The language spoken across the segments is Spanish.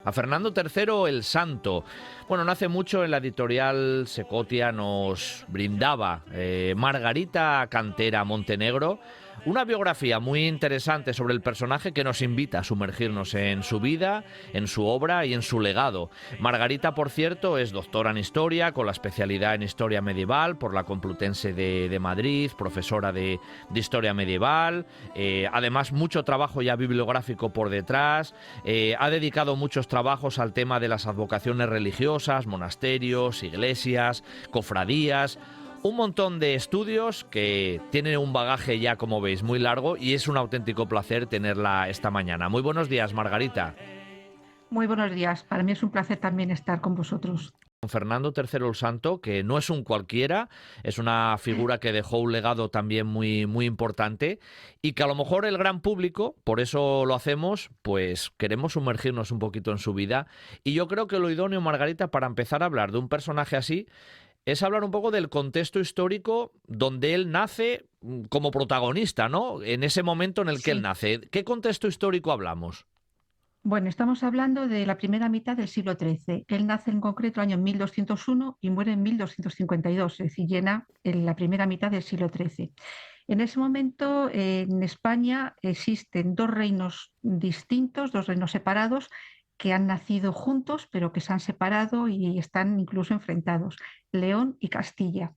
A Fernando III el Santo. Bueno, no hace mucho en la editorial Secotia nos brindaba Margarita Cantera Montenegro una biografía muy interesante sobre el personaje que nos invita a sumergirnos en su vida, en su obra y en su legado. Margarita, por cierto, es doctora en Historia, con la especialidad en Historia Medieval por la Complutense de Madrid, profesora de Historia Medieval, además mucho trabajo ya bibliográfico por detrás, ha dedicado muchos trabajos al tema de las advocaciones religiosas, monasterios, iglesias, cofradías. Un montón de estudios que tienen un bagaje ya, como veis, muy largo, y es un auténtico placer tenerla esta mañana. Muy buenos días, Margarita. Muy buenos días. Para mí es un placer también estar con vosotros. Fernando III el Santo, que no es un cualquiera, es una figura que dejó un legado también muy, muy importante y que a lo mejor el gran público, por eso lo hacemos, pues queremos sumergirnos un poquito en su vida. Y yo creo que lo idóneo, Margarita, para empezar a hablar de un personaje así, es hablar un poco del contexto histórico donde él nace como protagonista, ¿no? En ese momento en el que él Sí. nace. ¿Qué contexto histórico hablamos? Bueno, estamos hablando de la primera mitad del siglo XIII. Él nace en concreto el año 1201 y muere en 1252, es decir, llena en la primera mitad del siglo XIII. En ese momento, en España existen dos reinos distintos, dos reinos separados, que han nacido juntos, pero que se han separado y están incluso enfrentados, León y Castilla.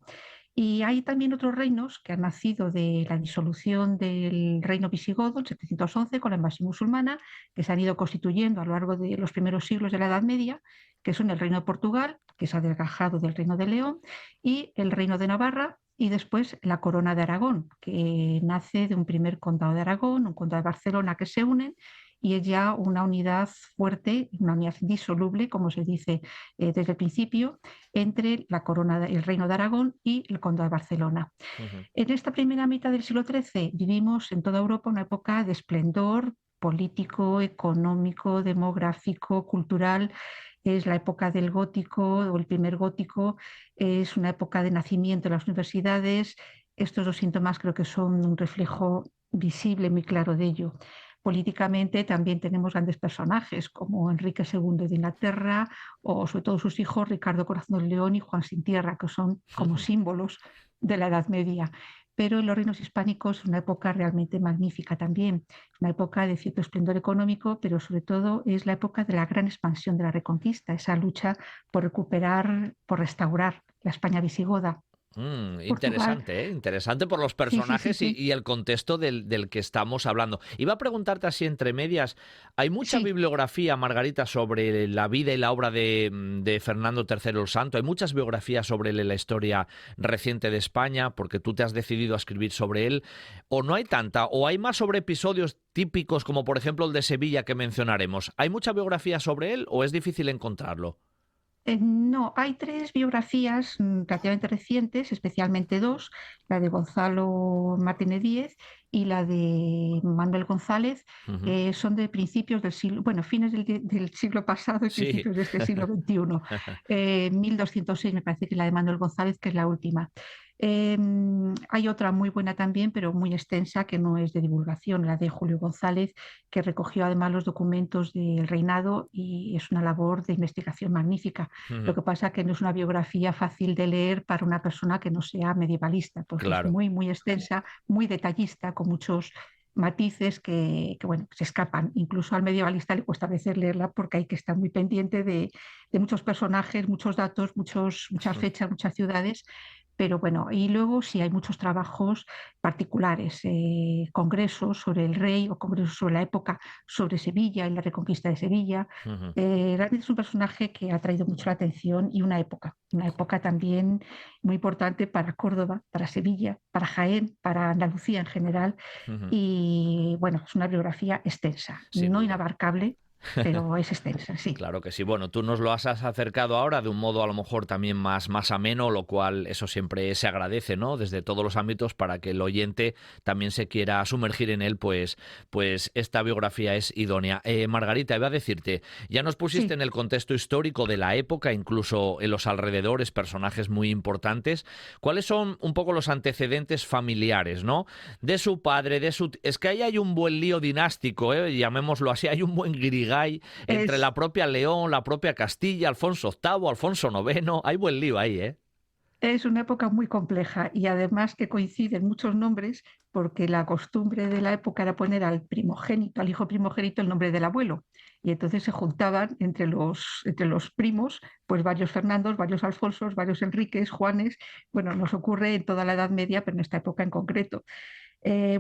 Y hay también otros reinos que han nacido de la disolución del reino visigodo en 711 con la invasión musulmana, que se han ido constituyendo a lo largo de los primeros siglos de la Edad Media, que son el reino de Portugal, que se ha desgajado del reino de León, y el reino de Navarra, y después la corona de Aragón, que nace de un primer condado de Aragón, un condado de Barcelona que se unen, y es ya una unidad fuerte, una unidad indisoluble, como se dice desde el principio, entre la corona, el reino de Aragón y el condado de Barcelona. Ujú. En esta primera mitad del siglo XIII vivimos en toda Europa una época de esplendor político, económico, demográfico, cultural. Es la época del gótico o el primer gótico, es una época de nacimiento de las universidades. Estos dos síntomas creo que son un reflejo visible, muy claro de ello. Políticamente también tenemos grandes personajes como Enrique II de Inglaterra o sobre todo sus hijos Ricardo Corazón de León y Juan Sin Tierra, que son como símbolos de la Edad Media. Pero en los reinos hispánicos es una época realmente magnífica también, una época de cierto esplendor económico, pero sobre todo es la época de la gran expansión de la Reconquista, esa lucha por recuperar, por restaurar la España visigoda. Portugal, Interesante, ¿eh? Interesante por los sí, sí, sí, personajes y, sí, y el contexto del que estamos hablando. Iba a preguntarte así entre medias, ¿hay mucha sí. bibliografía, Margarita, sobre la vida y la obra de Fernando III el Santo? ¿Hay muchas biografías sobre él en la historia reciente de España? Porque tú te has decidido a escribir sobre él. ¿O no hay tanta? ¿O hay más sobre episodios típicos como por ejemplo el de Sevilla que mencionaremos? ¿Hay mucha biografía sobre él o es difícil encontrarlo? No, hay tres biografías relativamente recientes, especialmente dos, la de Gonzalo Martínez Díez y la de Manuel González, Ujú. que son de principios del siglo, bueno, fines del siglo pasado y Sí. principios de este siglo XXI. 1206 me parece que es la de Manuel González, que es la última. Hay otra muy buena también, pero muy extensa, que no es de divulgación, la de Julio González, que recogió además los documentos del reinado y es una labor de investigación magnífica. Lo Ujú. que pasa es que no es una biografía fácil de leer para una persona que no sea medievalista, porque es Claro. muy, muy extensa, muy detallista, con muchos matices bueno, se escapan. Incluso al medievalista le cuesta a veces leerla porque hay que estar muy pendiente de muchos personajes, muchos datos, muchas fechas, muchas ciudades. Pero bueno, y luego sí hay muchos trabajos particulares, congresos sobre el rey o congresos sobre la época, sobre Sevilla y la reconquista de Sevilla. Ujú. Realmente es un personaje que ha traído mucho la atención y una época también muy importante para Córdoba, para Sevilla, para Jaén, para Andalucía en general. Ujú. Y bueno, es una biografía extensa, Sin no duda. inabarcable, pero es extensa, sí. Claro que sí. Bueno, tú nos lo has acercado ahora de un modo a lo mejor también más ameno, lo cual eso siempre se agradece, ¿no? Desde todos los ámbitos para que el oyente también se quiera sumergir en él, pues esta biografía es idónea. Margarita, iba a decirte, ya nos pusiste Sí, en el contexto histórico de la época, incluso en los alrededores, personajes muy importantes. ¿Cuáles son un poco los antecedentes familiares, ¿no? De su padre, de su... Es que ahí hay un buen lío dinástico, ¿eh? Llamémoslo así, hay un buen Guy, entre Es, la propia León, la propia Castilla, Alfonso VIII, Alfonso IX. Hay buen lío ahí, ¿eh? es una época muy compleja y además que coinciden muchos nombres porque la costumbre de la época era poner al primogénito, al hijo primogénito, el nombre del abuelo. Y entonces se juntaban entre los primos, pues varios Fernandos, varios Alfonsos, varios Enriques, Juanes. Bueno, nos ocurre en toda la Edad Media, pero en esta época en concreto.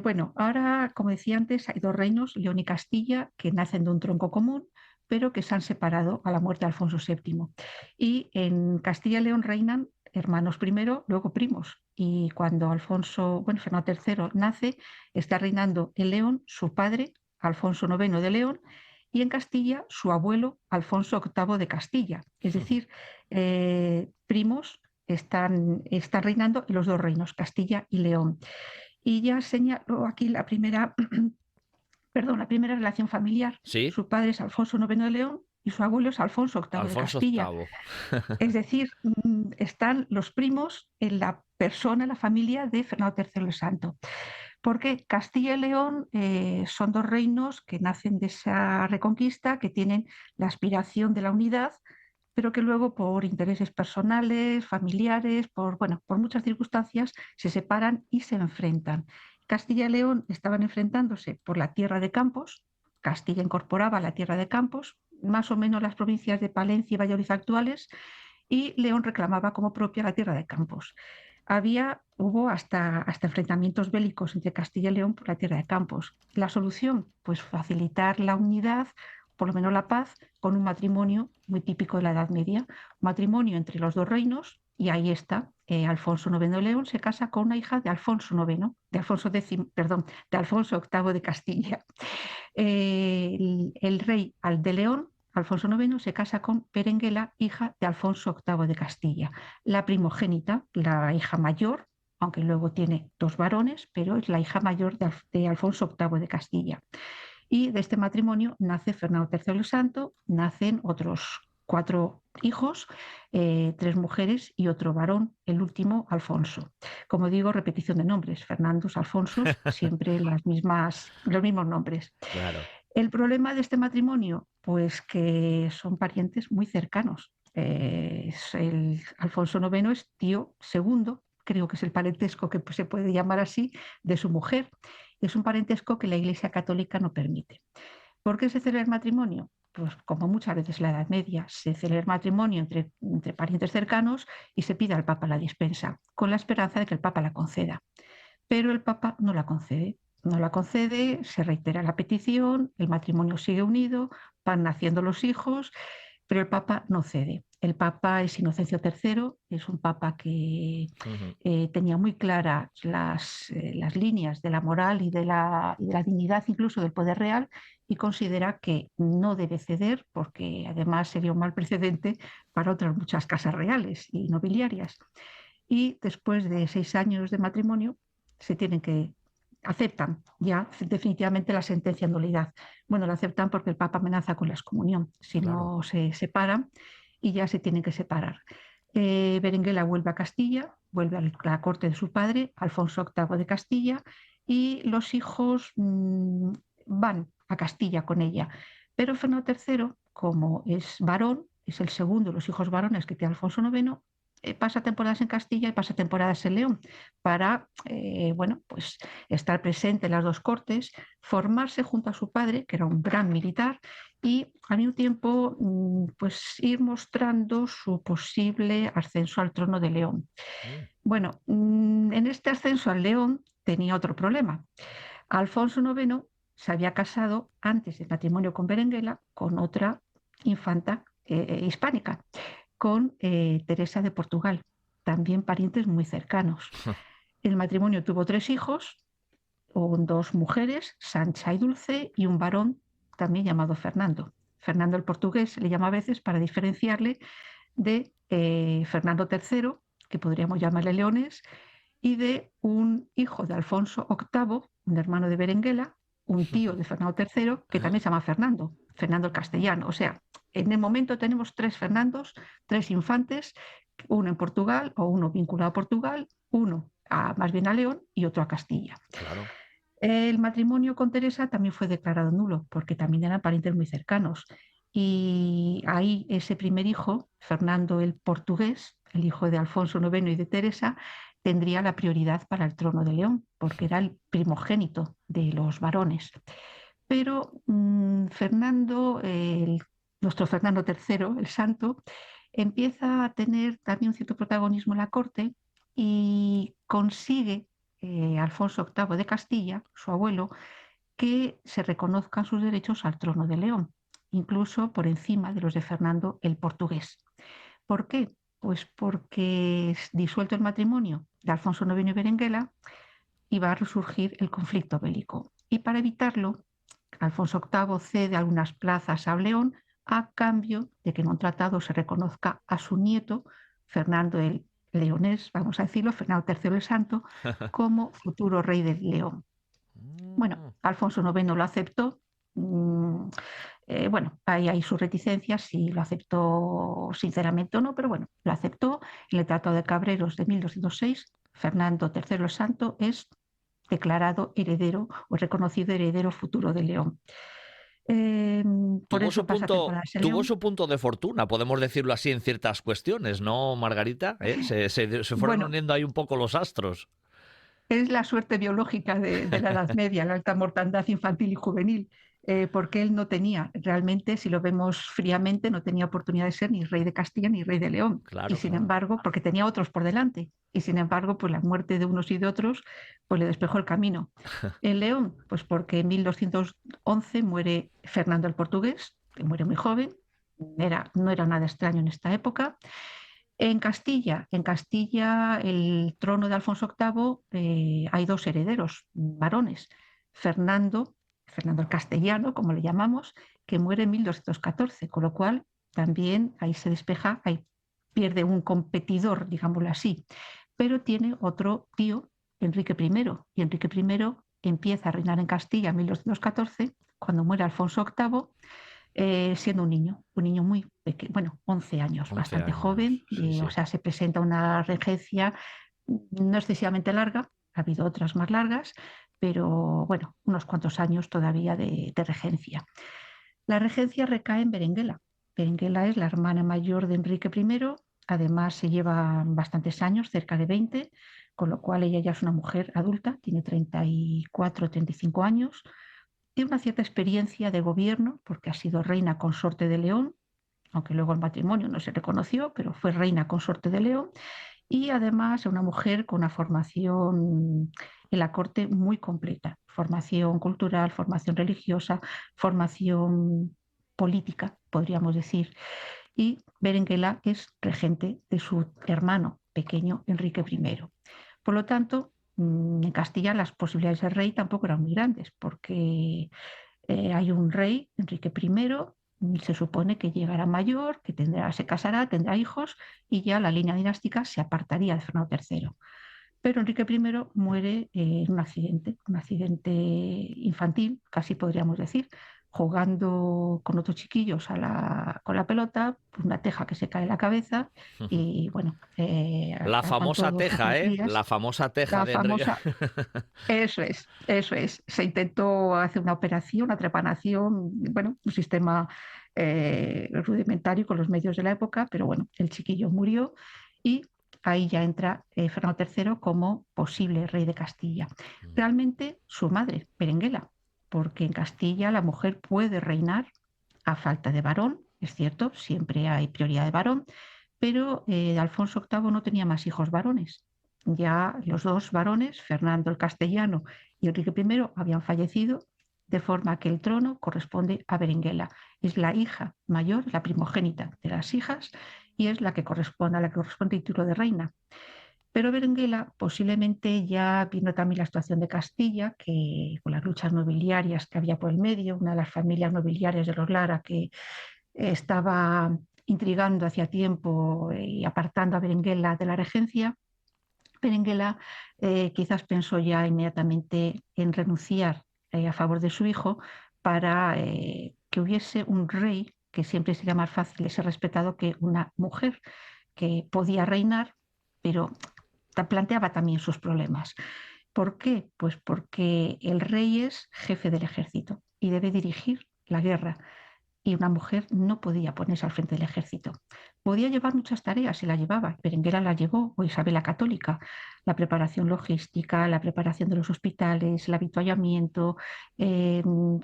Bueno, ahora, como decía antes, hay dos reinos, León y Castilla, que nacen de un tronco común, pero que se han separado a la muerte de Alfonso VII. Y en Castilla y León reinan hermanos primero, luego primos. Y cuando Fernando III nace, está reinando en León su padre, Alfonso IX de León, y en Castilla su abuelo, Alfonso VIII de Castilla. Es decir, primos están reinando en los dos reinos, Castilla y León. Y ya señalo aquí la primera, perdón, la primera relación familiar. Sí, Su padre es Alfonso IX de León y su abuelo es Alfonso VIII de Alfonso Castilla. VIII. Es decir, están los primos en la persona, en la familia de Fernando III el Santo. Porque Castilla y León son dos reinos que nacen de esa reconquista, que tienen la aspiración de la unidad, pero que luego por intereses personales, familiares, por muchas circunstancias, se separan y se enfrentan. Castilla y León estaban enfrentándose por la tierra de Campos, Castilla incorporaba la tierra de Campos, más o menos las provincias de Palencia y Valladolid actuales, y León reclamaba como propia la tierra de Campos. Hubo hasta enfrentamientos bélicos entre Castilla y León por la tierra de Campos. La solución, pues facilitar la unidad, por lo menos la paz, con un matrimonio muy típico de la Edad Media, un matrimonio entre los dos reinos, y ahí está. Alfonso IX de León se casa con una hija de Alfonso IX, de Alfonso VIII de Castilla. El rey de León, Alfonso IX, se casa con Berenguela, hija de Alfonso VIII de Castilla. La primogénita, la hija mayor, aunque luego tiene dos varones, pero es la hija mayor de Alfonso VIII de Castilla. Y de este matrimonio nace Fernando III el Santo, nacen otros cuatro hijos, tres mujeres y otro varón, el último Alfonso. Como digo, repetición de nombres, Fernandos, Alfonsos, siempre los mismos nombres. Claro. El problema de este matrimonio, pues que son parientes muy cercanos. El Alfonso IX es tío segundo, creo que es el parentesco que se puede llamar así, de su mujer. Es un parentesco que la Iglesia Católica no permite. ¿Por qué se celebra el matrimonio? Pues como muchas veces en la Edad Media, se celebra el matrimonio entre parientes cercanos y se pide al Papa la dispensa, con la esperanza de que el Papa la conceda. Pero el Papa no la concede. No la concede, se reitera la petición, el matrimonio sigue unido, van naciendo los hijos, pero el Papa no cede. El Papa es Inocencio III, es un Papa que Ujú. tenía muy claras las líneas de la moral y de la dignidad incluso del poder real, y considera que no debe ceder porque además sería un mal precedente para otras muchas casas reales y nobiliarias. Y después de 6 años de matrimonio se tienen que aceptan ya definitivamente la sentencia de nulidad. Bueno, la aceptan porque el Papa amenaza con la excomunión si Claro. no se separan, y ya se tienen que separar. Berenguela vuelve a Castilla, vuelve a la corte de su padre, Alfonso VIII de Castilla, y los hijos van a Castilla con ella. Pero Fernando III, como es varón, es el segundo de los hijos varones que tiene Alfonso IX, pasa temporadas en Castilla y pasa temporadas en León para, pues estar presente en las dos cortes, formarse junto a su padre, que era un gran militar, y al mismo tiempo pues ir mostrando su posible ascenso al trono de León. Mm. Bueno, en este ascenso al León tenía otro problema. Alfonso IX se había casado antes del matrimonio con Berenguela con otra infanta hispánica, con Teresa de Portugal, también parientes muy cercanos. El matrimonio tuvo tres hijos, dos mujeres, Sancha y Dulce, y un varón también llamado Fernando. Fernando el portugués se le llama a veces para diferenciarle de Fernando III, que podríamos llamarle Leones, y de un hijo de Alfonso VIII, un hermano de Berenguela, un tío de Fernando III, que también se llama Fernando, Fernando el Castellano. O sea, en el momento tenemos tres Fernandos, tres infantes, uno en Portugal o uno vinculado a Portugal, uno más bien a León y otro a Castilla. Claro. El matrimonio con Teresa también fue declarado nulo, porque también eran parientes muy cercanos. Y ahí ese primer hijo, Fernando el Portugués, el hijo de Alfonso IX y de Teresa, tendría la prioridad para el trono de León, porque era el primogénito de los varones. Pero nuestro Fernando III, el santo, empieza a tener también un cierto protagonismo en la corte y consigue Alfonso VIII de Castilla, su abuelo, que se reconozcan sus derechos al trono de León, incluso por encima de los de Fernando el Portugués. ¿Por qué? Pues porque disuelto el matrimonio de Alfonso IX y Berenguela, iba a resurgir el conflicto bélico. Y para evitarlo, Alfonso VIII cede algunas plazas a León a cambio de que en un tratado se reconozca a su nieto, Fernando el Leonés, vamos a decirlo, Fernando III el Santo, como futuro rey de León. Bueno, Mm. Alfonso IX lo aceptó. mm, bueno, hay sus reticencias, si lo aceptó sinceramente o no, pero bueno, lo aceptó. En el Tratado de Cabreros de 1206, Fernando III el Santo es declarado heredero o reconocido heredero futuro de León. Eh, por eso pasa temporadas en Tuvo León. su punto de fortuna, podemos decirlo así, en ciertas cuestiones, ¿no, Margarita? Se fueron Bueno, uniendo ahí un poco los astros. es la suerte biológica de la Edad Media, la alta mortandad infantil y juvenil, porque él no tenía, realmente, si lo vemos fríamente, no tenía oportunidad de ser ni rey de Castilla ni rey de León. Y Claro, sin claro. embargo, porque tenía otros por delante, y sin embargo, pues la muerte de unos y de otros, pues le despejó el camino. En León, pues porque en 1211 muere Fernando el Portugués, que muere muy joven, no era nada extraño en esta época. En Castilla el trono de Alfonso VIII, hay dos herederos varones, Fernando, Fernando el Castellano, como le llamamos, que muere en 1214, con lo cual también ahí se despeja, ahí pierde un competidor, digámoslo así, pero tiene otro tío, Enrique I, y Enrique I empieza a reinar en Castilla en 1214, cuando muere Alfonso VIII, siendo un niño muy pequeño, bueno, 11 años, 11 bastante años, joven, sí, o sí. sea, se presenta una regencia no excesivamente larga, ha habido otras más largas, pero bueno, unos cuantos años todavía de regencia. La regencia recae en Berenguela. Berenguela es la hermana mayor de Enrique I, además se llevan bastantes años, cerca de 20, con lo cual ella ya es una mujer adulta, tiene 34, 35 años, tiene una cierta experiencia de gobierno porque ha sido reina consorte de León, aunque luego el matrimonio no se reconoció, pero fue reina consorte de León, y además es una mujer con una formación en la corte muy completa, formación cultural, formación religiosa, formación política, podríamos decir. Y Berenguela es regente de su hermano pequeño Enrique I. Por lo tanto, en Castilla las posibilidades de rey tampoco eran muy grandes, porque hay un rey, Enrique I, se supone que llegará mayor, que se casará, tendrá hijos y ya la línea dinástica se apartaría de Fernando III. Pero Enrique I muere en un accidente infantil, casi podríamos decir, jugando con otros chiquillos con la pelota, pues una teja que se cae en la cabeza y bueno, La aguantó famosa 2 o 3 teja, ¿eh? días. La famosa teja La de Enrique. famosa, eso es, eso es. Se intentó hacer una operación, una trepanación, bueno, un sistema rudimentario con los medios de la época, pero bueno, el chiquillo murió y ahí ya entra Fernando III como posible rey de Castilla. Realmente su madre, Berenguela, porque en Castilla la mujer puede reinar a falta de varón, es cierto, siempre hay prioridad de varón, pero Alfonso VIII no tenía más hijos varones. Ya los dos varones, Fernando el Castellano y Enrique I, habían fallecido, de forma que el trono corresponde a Berenguela. Es la hija mayor, la primogénita de las hijas, y es la que corresponde a la que corresponde el título de reina. Pero Berenguela, posiblemente ya viendo también la situación de Castilla, que con las luchas nobiliarias que había por el medio, una de las familias nobiliarias de los Lara que estaba intrigando hacía tiempo y apartando a Berenguela de la regencia, Berenguela quizás pensó ya inmediatamente en renunciar a favor de su hijo para que hubiese un rey, que siempre sería más fácil ser respetado que una mujer que podía reinar, pero planteaba también sus problemas. ¿Por qué? Pues porque el rey es jefe del ejército y debe dirigir la guerra y una mujer no podía ponerse al frente del ejército. Podía llevar muchas tareas y la llevaba. Berenguera la llevó, o Isabel la Católica, la preparación logística, la preparación de los hospitales, el avituallamiento,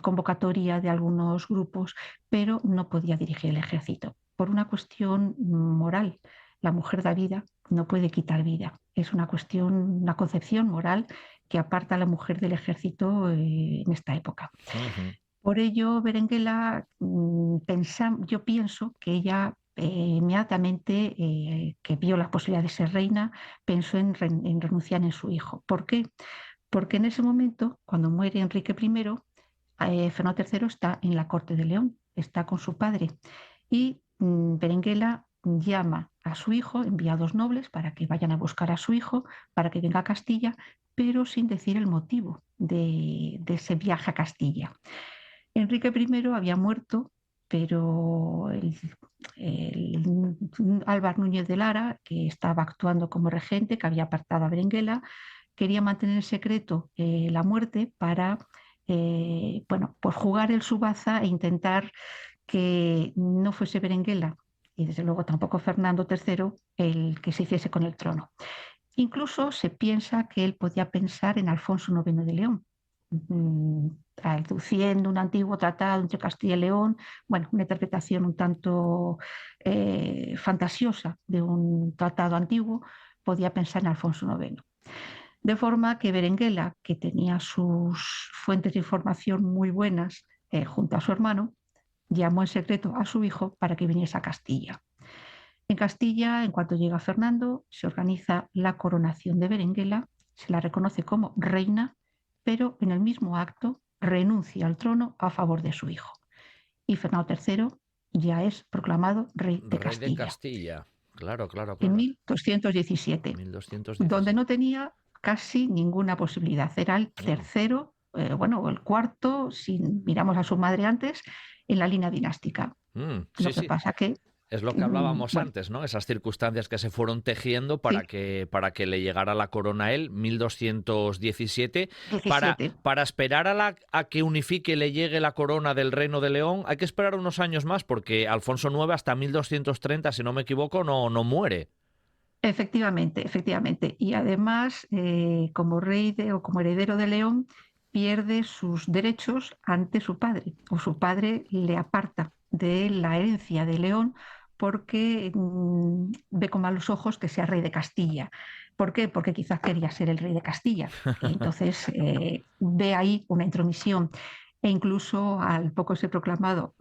convocatoria de algunos grupos, pero no podía dirigir el ejército por una cuestión moral. La mujer da vida, no puede quitar vida. Es una cuestión, una concepción moral que aparta a la mujer del ejército en esta época. Ujú. Por ello, Berenguela, yo pienso que ella inmediatamente que vio la posibilidad de ser reina, pensó en renunciar en su hijo. ¿Por qué? Porque en ese momento, cuando muere Enrique I, Fernando III está en la corte de León, está con su padre y Berenguela llama a su hijo, envía a dos nobles para que vayan a buscar a su hijo, para que venga a Castilla, pero sin decir el motivo de ese viaje a Castilla. Enrique I había muerto, pero el Álvar Núñez de Lara, que estaba actuando como regente, que había apartado a Berenguela, quería mantener en secreto la muerte para bueno, pues jugar el su baza e intentar que no fuese Berenguela y desde luego tampoco Fernando III el que se hiciese con el trono. Incluso se piensa que él podía pensar en Alfonso IX de León, traduciendo un antiguo tratado entre Castilla y León, bueno, una interpretación un tanto fantasiosa de un tratado antiguo, podía pensar en Alfonso IX. De forma que Berenguela, que tenía sus fuentes de información muy buenas junto a su hermano, llamó en secreto a su hijo para que viniese a Castilla. En Castilla, en cuanto llega Fernando, se organiza la coronación de Berenguela, se la reconoce como reina, pero en el mismo acto renuncia al trono a favor de su hijo. Y Fernando III ya es proclamado rey de Rey de Castilla Castilla. Claro, claro, en claro. 1217, donde 1217. no tenía casi ninguna posibilidad. Era el Mm. tercero, bueno, o el cuarto, si miramos a su madre antes, en la línea dinástica. Sí, Lo que sí. pasa que, Es lo que hablábamos bueno, antes, ¿no? Esas circunstancias que se fueron tejiendo sí, para que le llegara la corona a él, 1217. 17. Para esperar a que unifique le llegue la corona del Reino de León, hay que esperar unos años más, porque Alfonso IX hasta 1230, si no me equivoco, no muere. Efectivamente, efectivamente. Y además, como o como heredero de León, pierde sus derechos ante su padre, o su padre le aparta de la herencia de León porque ve con malos ojos que sea rey de Castilla. ¿Por qué? Porque quizás quería ser el rey de Castilla. Y entonces ve ahí una intromisión. E incluso al poco ser proclamado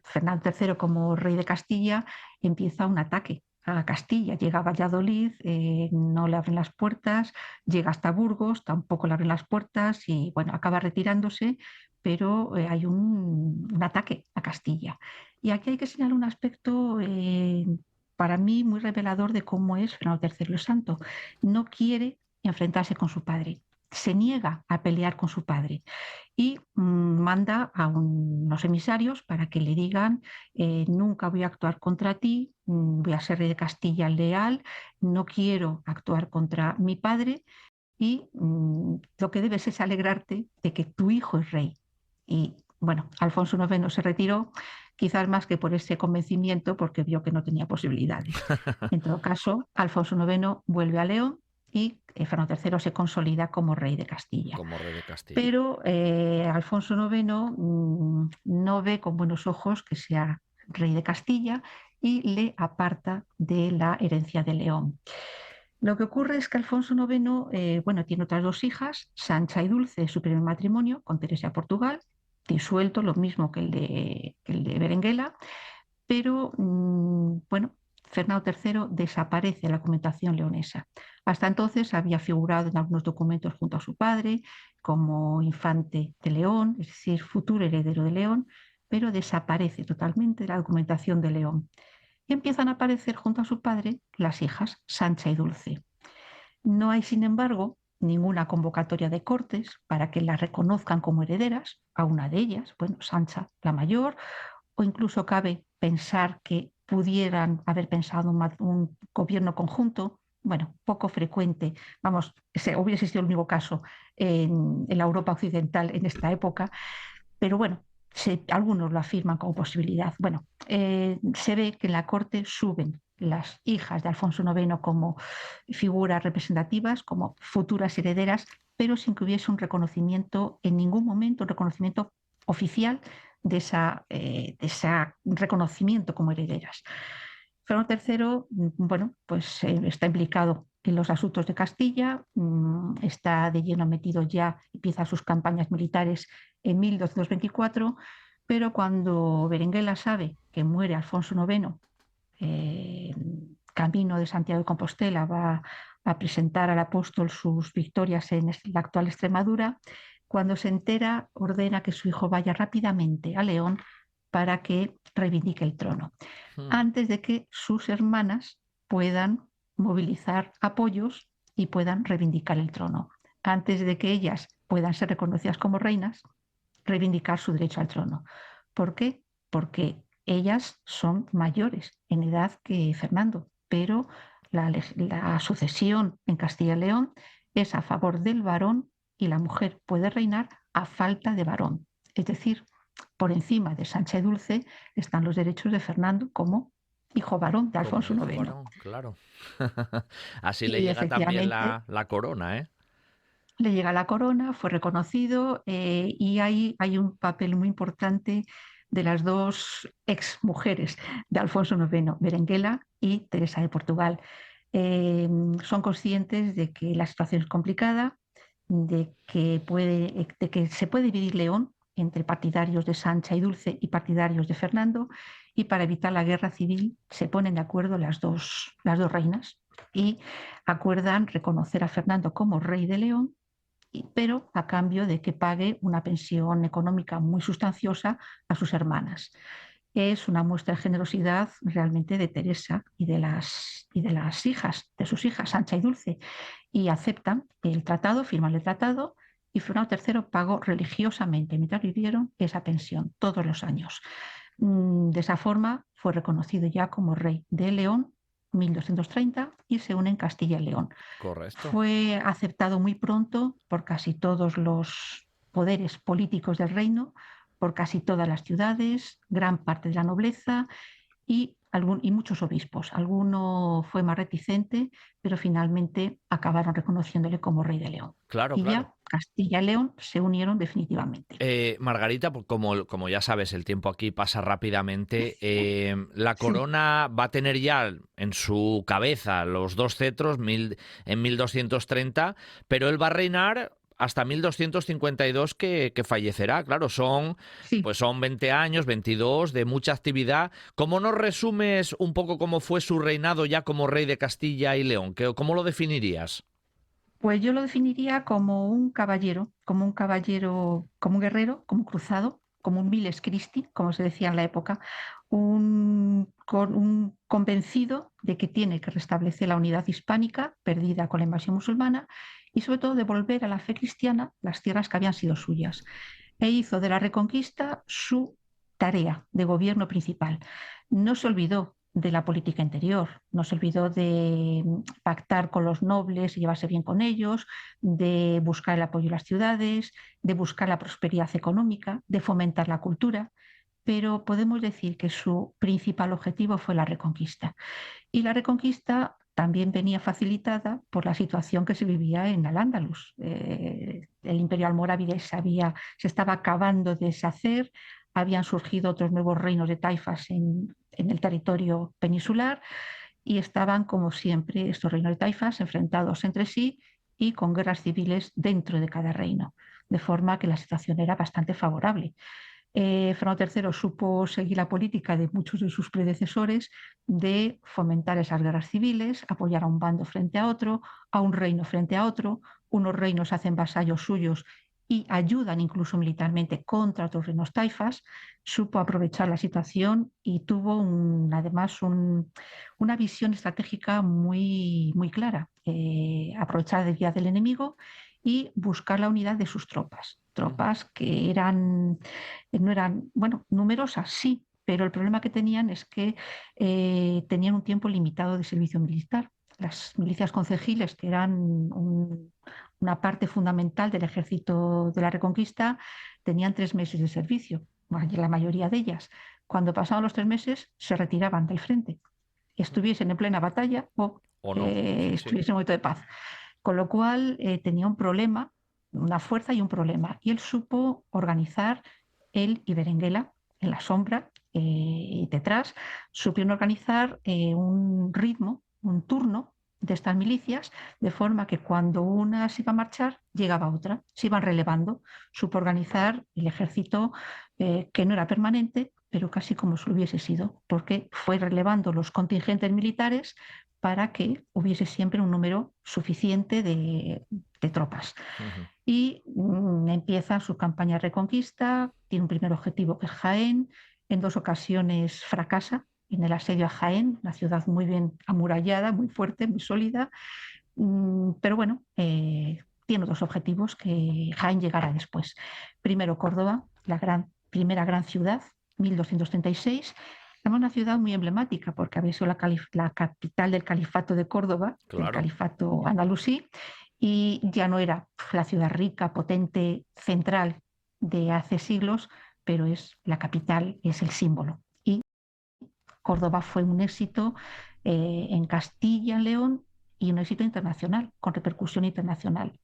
Fernando III como rey de Castilla, empieza un ataque a Castilla, llega a Valladolid, no le abren las puertas, llega hasta Burgos, tampoco le abren las puertas y bueno, acaba retirándose, pero hay un ataque a Castilla. Y aquí hay que señalar un aspecto para mí muy revelador de cómo es Fernando III el Santo. No quiere enfrentarse con su padre, se niega a pelear con su padre y manda a unos emisarios para que le digan, nunca voy a actuar contra ti, voy a ser rey de Castilla leal, no quiero actuar contra mi padre y lo que debes es alegrarte de que tu hijo es rey. Y bueno, Alfonso IX se retiró, quizás más que por ese convencimiento, porque vio que no tenía posibilidades. En todo caso, Alfonso IX vuelve a León y Fernando III se consolida como rey de Castilla. Como rey de Castilla. Pero Alfonso IX no ve con buenos ojos que sea rey de Castilla y le aparta de la herencia de León. Lo que ocurre es que Alfonso IX, bueno, tiene otras dos hijas, Sancha y Dulce, su primer matrimonio con Teresa de Portugal, disuelto, lo mismo que el de Berenguela, pero bueno, Fernando III desaparece de la documentación leonesa. Hasta entonces había figurado en algunos documentos junto a su padre como infante de León, es decir, futuro heredero de León, pero desaparece totalmente de la documentación de León. Y empiezan a aparecer junto a su padre las hijas Sancha y Dulce. No hay, sin embargo, ninguna convocatoria de cortes para que las reconozcan como herederas a una de ellas, bueno, Sancha la mayor, o incluso cabe pensar que pudieran haber pensado un gobierno conjunto bueno, poco frecuente. Vamos, hubiese sido el único caso en la Europa occidental en esta época, pero bueno, algunos lo afirman como posibilidad. Bueno, se ve que en la corte suben las hijas de Alfonso IX como figuras representativas, como futuras herederas, pero sin que hubiese un reconocimiento, en ningún momento, un reconocimiento oficial de ese reconocimiento como herederas. Fernando III, bueno, pues está implicado en los asuntos de Castilla, está de lleno metido ya, empieza sus campañas militares en 1224, pero cuando Berenguela sabe que muere Alfonso IX, camino de Santiago de Compostela, va a presentar al apóstol sus victorias en la actual Extremadura, cuando se entera ordena que su hijo vaya rápidamente a León para que reivindique el trono Hmm. antes de que sus hermanas puedan movilizar apoyos y puedan reivindicar el trono, antes de que ellas puedan ser reconocidas como reinas, reivindicar su derecho al trono. ¿Por qué? Porque ellas son mayores en edad que Fernando, pero la sucesión en Castilla y León es a favor del varón y la mujer puede reinar a falta de varón. Es decir, por encima de Sancha y Dulce están los derechos de Fernando como hijo varón de Como Alfonso hijo IX. varón, claro. Así le Y llega también efectivamente la corona, ¿eh? le llega la corona, fue reconocido y hay un papel muy importante de las dos ex mujeres de Alfonso IX, Berenguela y Teresa de Portugal. Son conscientes de que la situación es complicada, de que se puede dividir León entre partidarios de Sancha y Dulce y partidarios de Fernando, y para evitar la guerra civil se ponen de acuerdo las dos reinas y acuerdan reconocer a Fernando como rey de León, pero a cambio de que pague una pensión económica muy sustanciosa a sus hermanas. Es una muestra de generosidad realmente de Teresa y de las hijas, de sus hijas, Sancha y Dulce, y aceptan el tratado, firman el tratado, y Fernando III pagó religiosamente, mientras vivieron, esa pensión todos los años. De esa forma fue reconocido ya como rey de León 1230 y se une en Castilla y León. Correcto. Fue aceptado muy pronto por casi todos los poderes políticos del reino, por casi todas las ciudades, gran parte de la nobleza y muchos obispos. Alguno fue más reticente, pero finalmente acabaron reconociéndole como rey de León. Claro, Y claro. ya Castilla y León se unieron definitivamente. Margarita, pues como ya sabes, el tiempo aquí pasa rápidamente. La Sí. corona va a tener ya en su cabeza los dos cetros en 1230, pero él va a reinar hasta 1252 que fallecerá. Claro, Sí, pues son 20 años, 22 de mucha actividad. ¿Cómo nos resumes un poco cómo fue su reinado ya como rey de Castilla y León? ¿Cómo lo definirías? pues yo lo definiría como un caballero, como un guerrero, como un cruzado, como un Miles Christi, como se decía en la época, un convencido de que tiene que restablecer la unidad hispánica perdida con la invasión musulmana y sobre todo devolver a la fe cristiana las tierras que habían sido suyas. E hizo de la reconquista su tarea de gobierno principal. No se olvidó de la política interior, no se olvidó de pactar con los nobles y llevarse bien con ellos, de buscar el apoyo de las ciudades, de buscar la prosperidad económica, de fomentar la cultura, pero podemos decir que su principal objetivo fue la reconquista. Y la reconquista también venía facilitada por la situación que se vivía en Al-Ándalus. El imperio almorávide se estaba acabando de deshacer, habían surgido otros nuevos reinos de taifas en el territorio peninsular y estaban, como siempre, estos reinos de taifas enfrentados entre sí y con guerras civiles dentro de cada reino, de forma que la situación era bastante favorable. Fernando III supo seguir la política de muchos de sus predecesores de fomentar esas guerras civiles, apoyar a un bando frente a otro, a un reino frente a otro. Unos reinos hacen vasallos suyos y ayudan incluso militarmente contra otros reinos taifas. Supo aprovechar la situación y tuvo además una visión estratégica muy clara. Aprovechar la debilidad del enemigo y buscar la unidad de sus tropas. Ujú. Tropas que no eran, bueno, numerosas, sí, pero el problema que tenían es que tenían un tiempo limitado de servicio militar. Las milicias concejiles, que eran una parte fundamental del ejército de la Reconquista, tenían 3 meses de servicio, la mayoría de ellas. Cuando pasaban los 3 meses, se retiraban del frente, estuviesen en plena batalla o ¿O no? Sí, sí. estuviesen en un momento de paz. Con lo cual tenía un problema, una fuerza y un problema. Y él supo organizar, él y Berenguela, en la sombra y detrás, supieron organizar un ritmo, un turno de estas milicias, de forma que cuando una se iba a marchar, llegaba otra, se iban relevando. Supo organizar el ejército que no era permanente, pero casi como si lo hubiese sido, porque fue relevando los contingentes militares para que hubiese siempre un número suficiente de tropas. Ujú. Y empieza su campaña de reconquista, tiene un primer objetivo que es Jaén, en 2 ocasiones fracasa en el asedio a Jaén, una ciudad muy bien amurallada, muy fuerte, muy sólida, pero bueno, tiene 2 objetivos que Jaén llegará después. Primero Córdoba, la primera gran ciudad, 1236, es una ciudad muy emblemática porque había sido la capital del califato de Córdoba, del Claro. califato andalusí, y ya no era la ciudad rica, potente, central de hace siglos, pero es la capital, es el símbolo. Y Córdoba fue un éxito en Castilla, en León, y un éxito internacional, con repercusión internacional.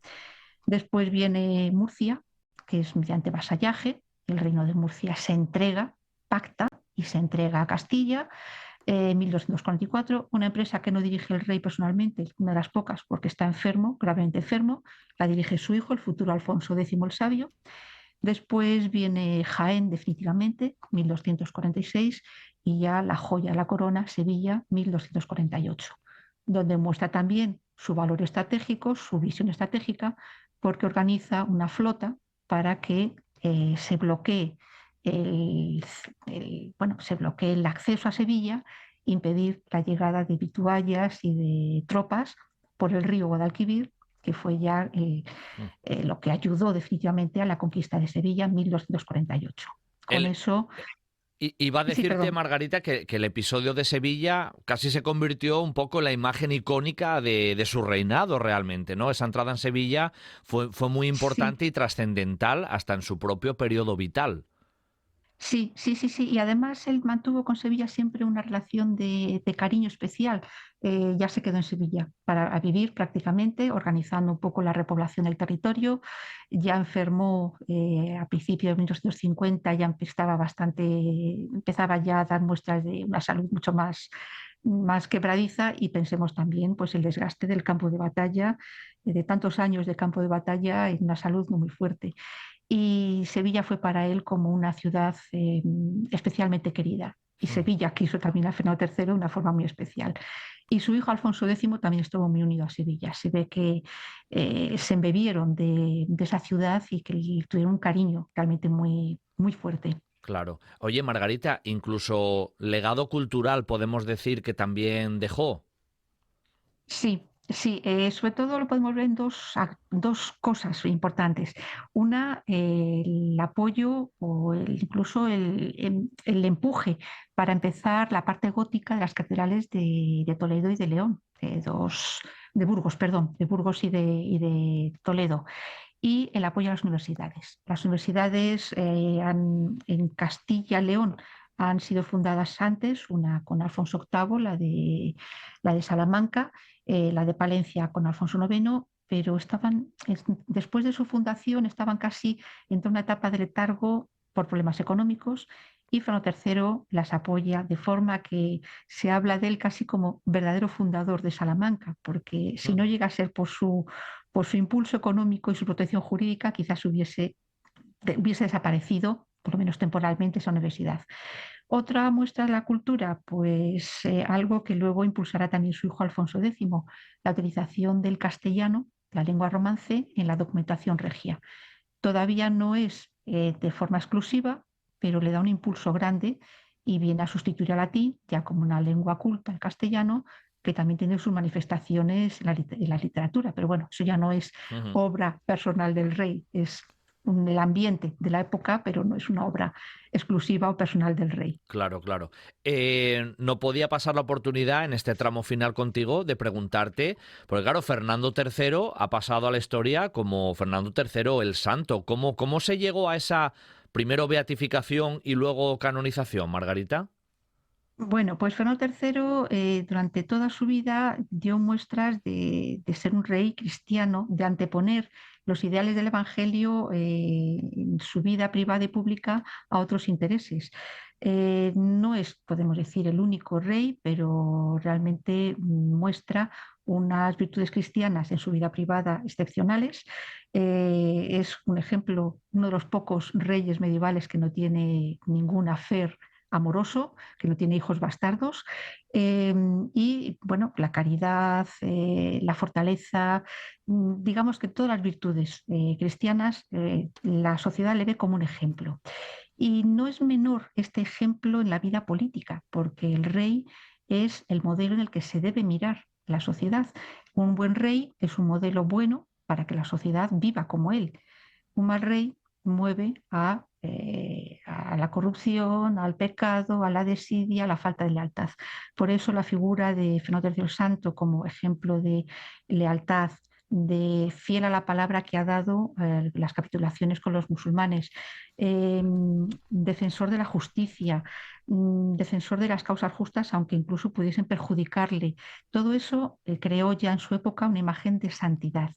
Después viene Murcia, que es mediante vasallaje. El reino de Murcia se entrega, pacta y se entrega a Castilla. 1244, una empresa que no dirige el rey personalmente, una de las pocas porque está enfermo, gravemente enfermo, la dirige su hijo, el futuro Alfonso X el Sabio. Después viene Jaén definitivamente, 1246, y ya la joya de la corona, Sevilla, 1248, donde muestra también su valor estratégico, su visión estratégica, porque organiza una flota para que se bloquee se bloquee el acceso a Sevilla, impedir la llegada de vituallas y de tropas por el río Guadalquivir, que fue ya Mm. lo que ayudó definitivamente a la conquista de Sevilla en 1248. Con El, eso, Iba a sí, decirte, perdón. Margarita, que el episodio de Sevilla casi se convirtió un poco en la imagen icónica de su reinado realmente, ¿no? Esa entrada en Sevilla fue muy Sí, importante y trascendental hasta en su propio periodo vital. sí, sí, sí, sí. Y además él mantuvo con Sevilla siempre una relación de cariño especial. Ya se quedó en Sevilla para a vivir prácticamente, organizando un poco la repoblación del territorio. Ya enfermó a principios de 1950, ya empezaba ya a dar muestras de una salud mucho más quebradiza, y pensemos también pues el desgaste del campo de batalla, de tantos años de campo de batalla en una salud no muy fuerte. Y Sevilla fue para él como una ciudad especialmente querida. Y Sevilla quiso también a Fernando III de una forma muy especial. Y su hijo Alfonso X también estuvo muy unido a Sevilla. Se ve que se embebieron de esa ciudad y que tuvieron un cariño realmente muy, muy fuerte. Claro. Oye, Margarita, incluso legado cultural podemos decir que también dejó. Sí, sí, sobre todo lo podemos ver en dos cosas importantes. Una, el apoyo o incluso el empuje para empezar la parte gótica de las catedrales de Toledo y de León, de Burgos, perdón, de Burgos y de Toledo, y el apoyo a las universidades. Las universidades en Castilla y León han sido fundadas antes, una con Alfonso VIII, la de Salamanca, la de Palencia con Alfonso IX, pero después de su fundación estaban casi en una etapa de letargo por problemas económicos, y Fernando III las apoya de forma que se habla de él casi como verdadero fundador de Salamanca, porque si no llega a ser por su impulso económico y su protección jurídica, quizás hubiese desaparecido, por lo menos temporalmente, esa universidad. Otra muestra de la cultura, pues algo que luego impulsará también su hijo Alfonso X, la utilización del castellano, la lengua romance, en la documentación regia. Todavía no es de forma exclusiva, pero le da un impulso grande y viene a sustituir al latín ya como una lengua culta, el castellano, que también tiene sus manifestaciones en la literatura. Pero bueno, eso ya no es Ujú. obra personal del rey, es el ambiente de la época, pero no es una obra exclusiva o personal del rey. Claro, claro. No podía pasar la oportunidad en este tramo final contigo de preguntarte, porque claro, Fernando III ha pasado a la historia como Fernando III el Santo. ¿Cómo se llegó a esa primero beatificación y luego canonización, Margarita? Bueno, pues Fernando III durante toda su vida dio muestras de ser un rey cristiano, de anteponer los ideales del Evangelio en su vida privada y pública a otros intereses. No es, podemos decir, el único rey, pero realmente muestra unas virtudes cristianas en su vida privada excepcionales. Es un ejemplo, uno de los pocos reyes medievales que no tiene ningún afer amoroso, que no tiene hijos bastardos, eh, y bueno, la caridad, la fortaleza, digamos que todas las virtudes cristianas, la sociedad le ve como un ejemplo. Y no es menor este ejemplo en la vida política, porque el rey es el modelo en el que se debe mirar la sociedad. Un buen rey es un modelo bueno para que la sociedad viva como él. Un mal rey mueve a la corrupción, al pecado, a la desidia, a la falta de lealtad. Por eso la figura de Fernando III el Santo como ejemplo de lealtad, de fiel a la palabra que ha dado las capitulaciones con los musulmanes, defensor de la justicia, defensor de las causas justas, aunque incluso pudiesen perjudicarle. Todo eso creó ya en su época una imagen de santidad.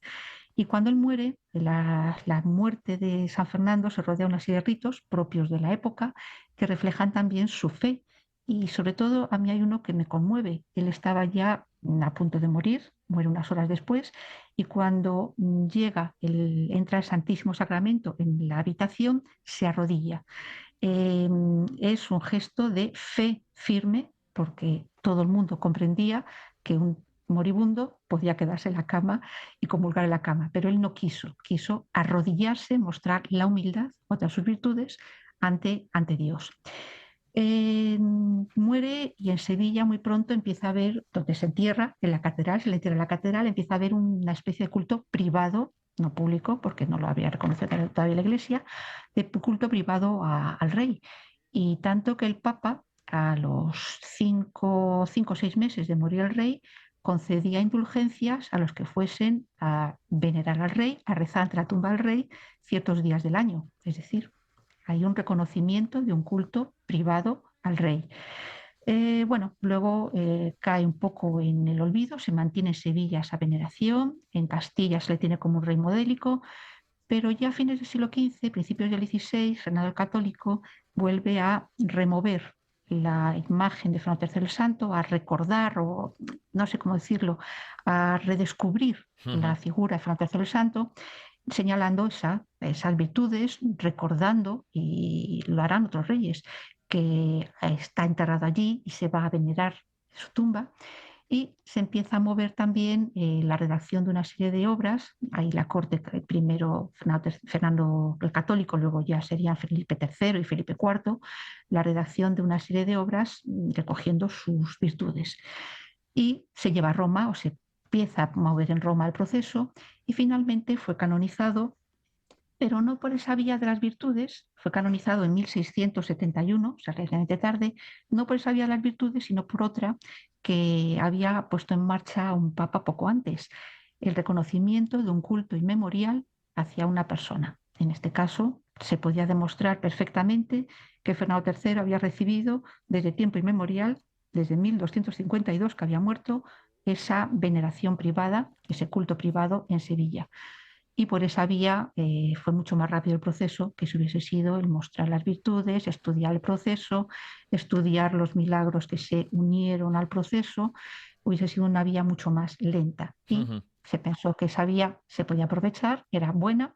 Y cuando él muere, la muerte de San Fernando se rodea de una serie de ritos propios de la época que reflejan también su fe. Y sobre todo a mí hay uno que me conmueve. Él estaba ya a punto de morir, muere unas horas después, y cuando entra el Santísimo Sacramento en la habitación, se arrodilla. Es un gesto de fe firme, porque todo el mundo comprendía que un moribundo podía quedarse en la cama y comulgar en la cama, pero él no quiso arrodillarse, mostrar la humildad, otra de sus virtudes, ante Dios. Muere y en Sevilla muy pronto empieza a haber, donde se entierra, en la catedral, se le entierra en la catedral, empieza a haber una especie de culto privado, no público, porque no lo había reconocido todavía la Iglesia, de culto privado al rey. Y tanto que el Papa, a los 5 o 6 meses de morir el rey, concedía indulgencias a los que fuesen a venerar al rey, a rezar ante la tumba del rey ciertos días del año. Es decir, hay un reconocimiento de un culto privado al rey. Bueno, luego cae un poco en el olvido, se mantiene en Sevilla esa veneración, en Castilla se le tiene como un rey modélico, pero ya a fines del siglo XV, principios del XVI, Fernando el Católico vuelve a remover la imagen de Fernando III el Santo, a recordar, o no sé cómo decirlo, a redescubrir la figura de Fernando III el Santo, señalando esas virtudes, recordando, y lo harán otros reyes, que está enterrado allí y se va a venerar su tumba. Y se empieza a mover también la redacción de una serie de obras. Ahí la corte, primero Fernando el Católico, luego ya serían Felipe III y Felipe IV, la redacción de una serie de obras recogiendo sus virtudes. Y se lleva a Roma, o se empieza a mover en Roma el proceso, y finalmente fue canonizado, pero no por esa vía de las virtudes. Fue canonizado en 1671, o sea, relativamente tarde, no por esa vía de las virtudes, sino por otra que había puesto en marcha un papa poco antes, el reconocimiento de un culto inmemorial hacia una persona. En este caso, se podía demostrar perfectamente que Fernando III había recibido desde tiempo inmemorial, desde 1252 que había muerto, esa veneración privada, ese culto privado en Sevilla. Y por esa vía fue mucho más rápido el proceso que si hubiese sido el mostrar las virtudes, estudiar el proceso, estudiar los milagros que se unieron al proceso. Hubiese sido una vía mucho más lenta. Y se pensó que esa vía se podía aprovechar, era buena,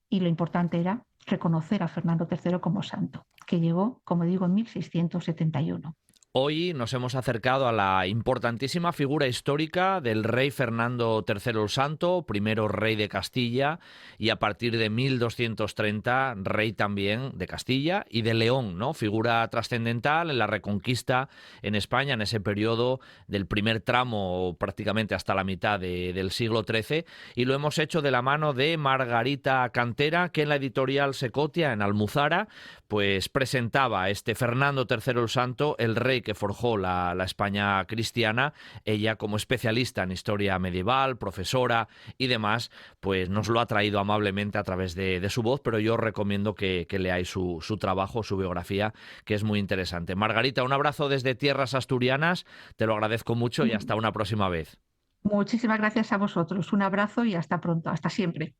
y lo importante era reconocer a Fernando III como santo, que llegó, como digo, en 1671. Hoy nos hemos acercado a la importantísima figura histórica del rey Fernando III el Santo, primero rey de Castilla y a partir de 1230 rey también de Castilla y de León, ¿no? Figura trascendental en la Reconquista en España en ese periodo del primer tramo prácticamente hasta la mitad del siglo XIII, y lo hemos hecho de la mano de Margarita Cantera, que en la editorial Secotia, en Almuzara, pues presentaba a este Fernando III el Santo, el rey que forjó la España cristiana. Ella, como especialista en historia medieval, profesora y demás, pues nos lo ha traído amablemente a través de su voz, pero yo os recomiendo que leáis su trabajo, su biografía, que es muy interesante. Margarita, un abrazo desde tierras asturianas, te lo agradezco mucho y hasta una próxima vez. Muchísimas gracias a vosotros. Un abrazo y hasta pronto, hasta siempre.